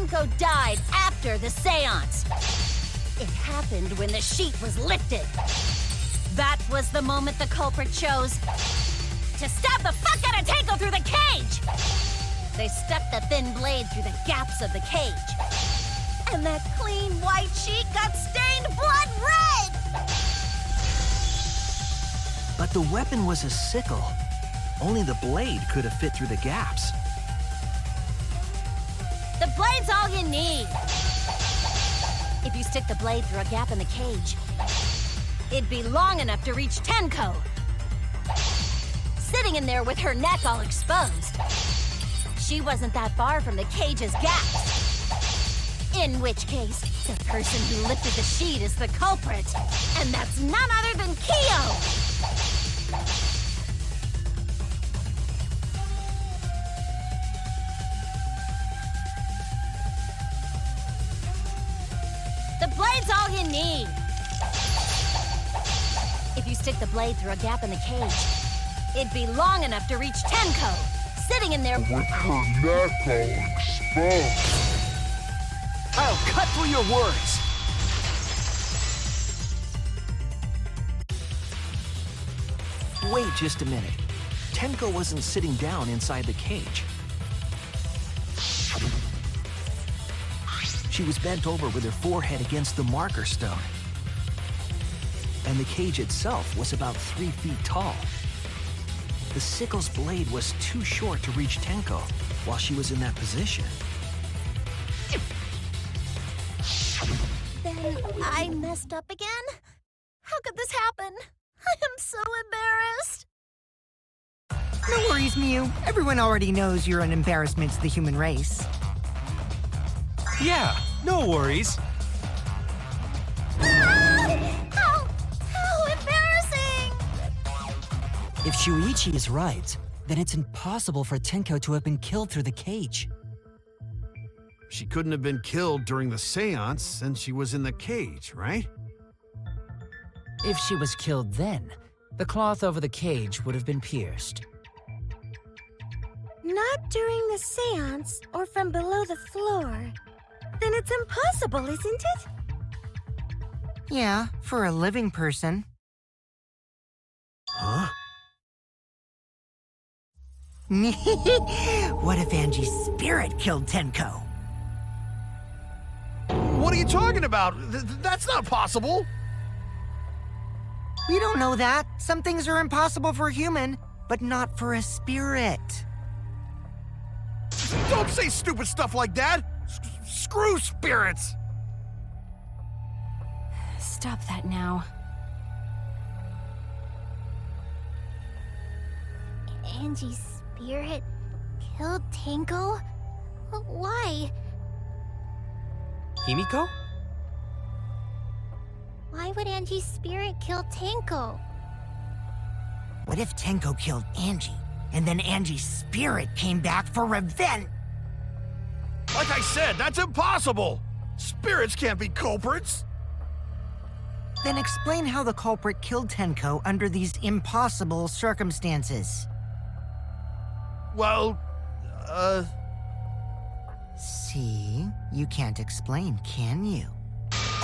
Tenko died after the seance. It happened when the sheet was lifted. That was the moment the culprit chose to stab the fuck out of Tenko through the cage! They stuck the thin blade through the gaps of the cage. And that clean white sheet got stained blood red! But the weapon was a sickle. Only the blade could have fit through the gaps. The blade's all you need. If you stick the blade through a gap in the cage, it'd be long enough to reach Tenko. Sitting in there with her neck all exposed. She wasn't that far from the cage's gaps. In which case, the person who lifted the sheet is the culprit. And that's none other than Kyo! The blade's all you need. If you stick the blade through a gap in the cage, it'd be long enough to reach Tenko, sitting in there with her neck all exposed. I'll cut through your words. Wait just a minute. Tenko wasn't sitting down inside the cage. She was bent over with her forehead against the marker stone. And the cage itself was about 3 feet tall. The sickle's blade was too short to reach Tenko while she was in that position. Then I messed up again? How could this happen? I am so embarrassed. No worries, Mew. Everyone already knows you're an embarrassment to the human race. Yeah, no worries. How embarrassing! If Shuichi is right, then it's impossible for Tenko to have been killed through the cage. She couldn't have been killed during the seance since she was in the cage, right? If she was killed then, the cloth over the cage would have been pierced. Not during the seance or from below the floor. Then it's impossible, isn't it? Yeah, for a living person. Huh? What if Angie's spirit killed Tenko? What are you talking about? That's not possible! We don't know that. Some things are impossible for a human, but not for a spirit. Don't say stupid stuff like that! Screw spirits! Stop that now. Angie's spirit killed Tenko? Why? Himiko? Why would Angie's spirit kill Tenko? What if Tenko killed Angie, and then Angie's spirit came back for revenge? Like I said, that's impossible! Spirits can't be culprits! Then explain how the culprit killed Tenko under these impossible circumstances. Well, See? You can't explain, can you?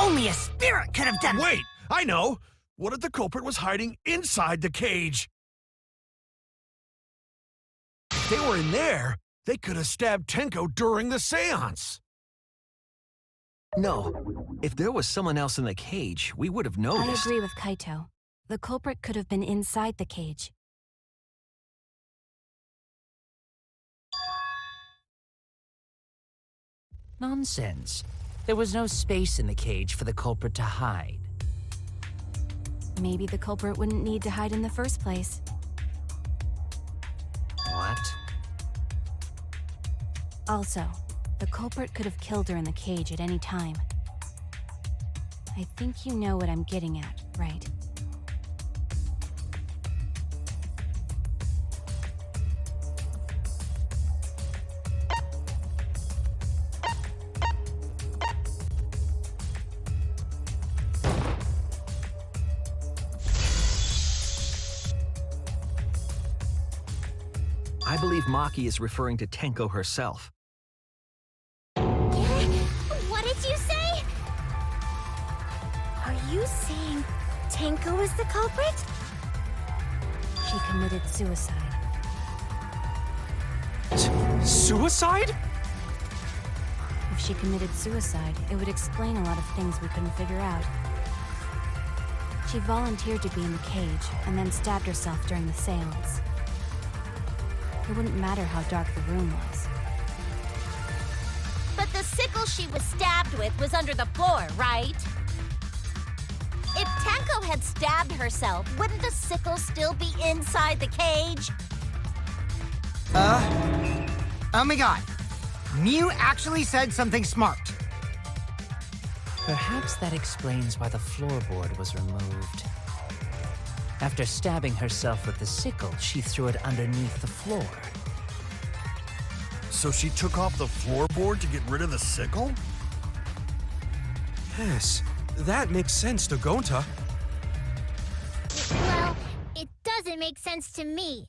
Only a spirit could have done— Wait! I know! What if the culprit was hiding inside the cage? If they were in there, they could have stabbed Tenko during the seance. No. If there was someone else in the cage, we would have noticed. I agree with Kaito. The culprit could have been inside the cage. Nonsense. There was no space in the cage for the culprit to hide. Maybe the culprit wouldn't need to hide in the first place. What? Also, the culprit could have killed her in the cage at any time. I think you know what I'm getting at, right? I believe Maki is referring to Tenko herself. Yes! Tenko was the culprit? She committed suicide. Suicide? If she committed suicide, it would explain a lot of things we couldn't figure out. She volunteered to be in the cage, and then stabbed herself during the seance. It wouldn't matter how dark the room was. But the sickle she was stabbed with was under the floor, right? If Tenko had stabbed herself, wouldn't the sickle still be inside the cage? Oh my god. Mew actually said something smart. Perhaps that explains why the floorboard was removed. After stabbing herself with the sickle, she threw it underneath the floor. So she took off the floorboard to get rid of the sickle? Yes, that makes sense to Gonta. Well, it doesn't make sense to me.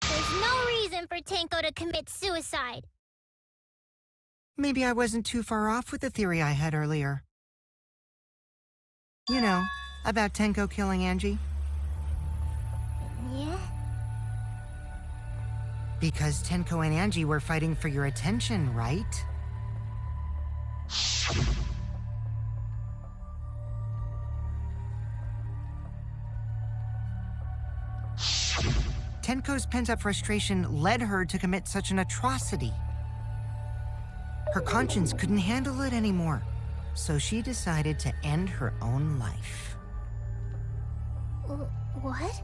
There's no reason for Tenko to commit suicide. Maybe I wasn't too far off with the theory I had earlier. You know, about Tenko killing Angie. Yeah? Because Tenko and Angie were fighting for your attention, right? Tenko's pent-up frustration led her to commit such an atrocity. Her conscience couldn't handle it anymore, so she decided to end her own life. What?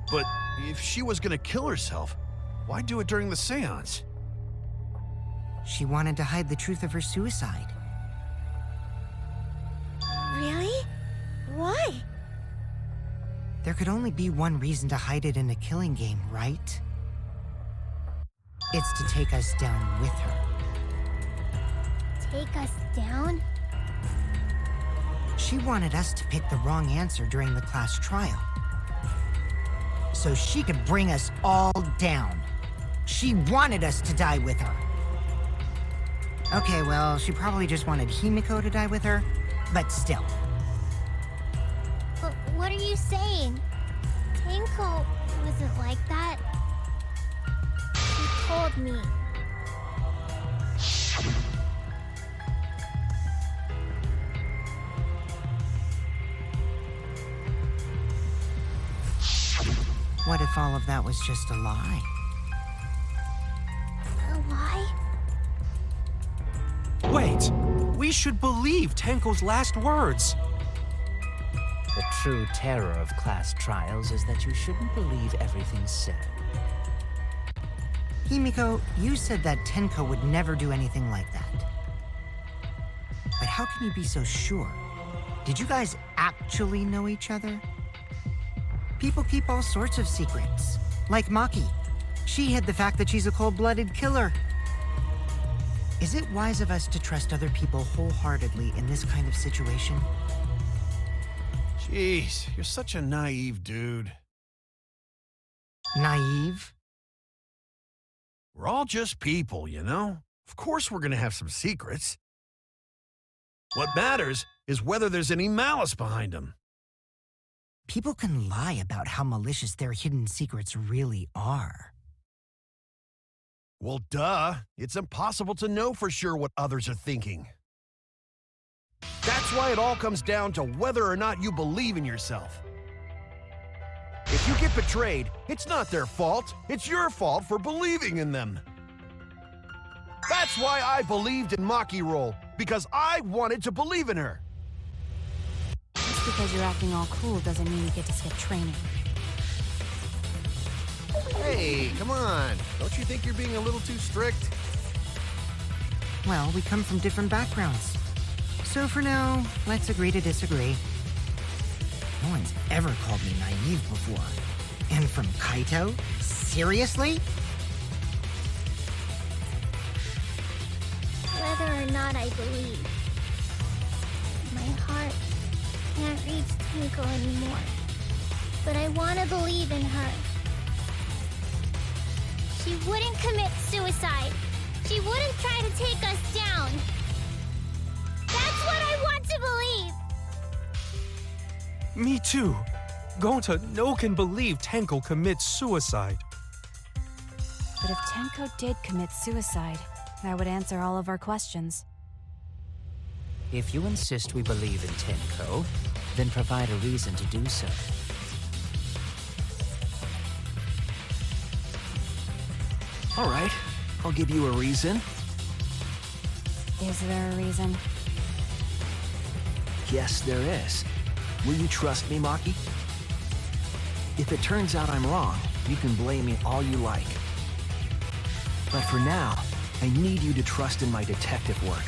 But if she was gonna kill herself, why do it during the seance? She wanted to hide the truth of her suicide. Really? Why? There could only be one reason to hide it in a killing game, right? It's to take us down with her. Take us down? She wanted us to pick the wrong answer during the class trial, so she could bring us all down. She wanted us to die with her. Okay, well, she probably just wanted Himiko to die with her, but still. But what are you saying? Tenko wasn't like that. He told me. What if all of that was just a lie? A lie? Wait, we should believe Tenko's last words. The true terror of class trials is that you shouldn't believe everything said. Himiko, you said that Tenko would never do anything like that. But how can you be so sure? Did you guys actually know each other? People keep all sorts of secrets. Like Maki. She hid the fact that she's a cold-blooded killer. Is it wise of us to trust other people wholeheartedly in this kind of situation? Jeez, you're such a naive dude. Naive? We're all just people, you know? Of course we're gonna have some secrets. What matters is whether there's any malice behind them. People can lie about how malicious their hidden secrets really are. Well, duh. It's impossible to know for sure what others are thinking. That's why it all comes down to whether or not you believe in yourself. If you get betrayed, it's not their fault. It's your fault for believing in them. That's why I believed in Maki Roll, because I wanted to believe in her. Just because you're acting all cool doesn't mean you get to skip training. Hey, come on. Don't you think you're being a little too strict? Well, we come from different backgrounds. So for now, let's agree to disagree. No one's ever called me naive before. And from Kaito? Seriously? Whether or not I believe. My heart can't reach Tenko anymore. But I want to believe in her. She wouldn't commit suicide. She wouldn't try to take us down. That's what I want to believe. Me too. Gonta no can believe Tenko commits suicide. But if Tenko did commit suicide, that would answer all of our questions. If you insist we believe in Tenko, then provide a reason to do so. All right, I'll give you a reason. Is there a reason? Yes, there is. Will you trust me, Maki? If it turns out I'm wrong, you can blame me all you like. But for now, I need you to trust in my detective work.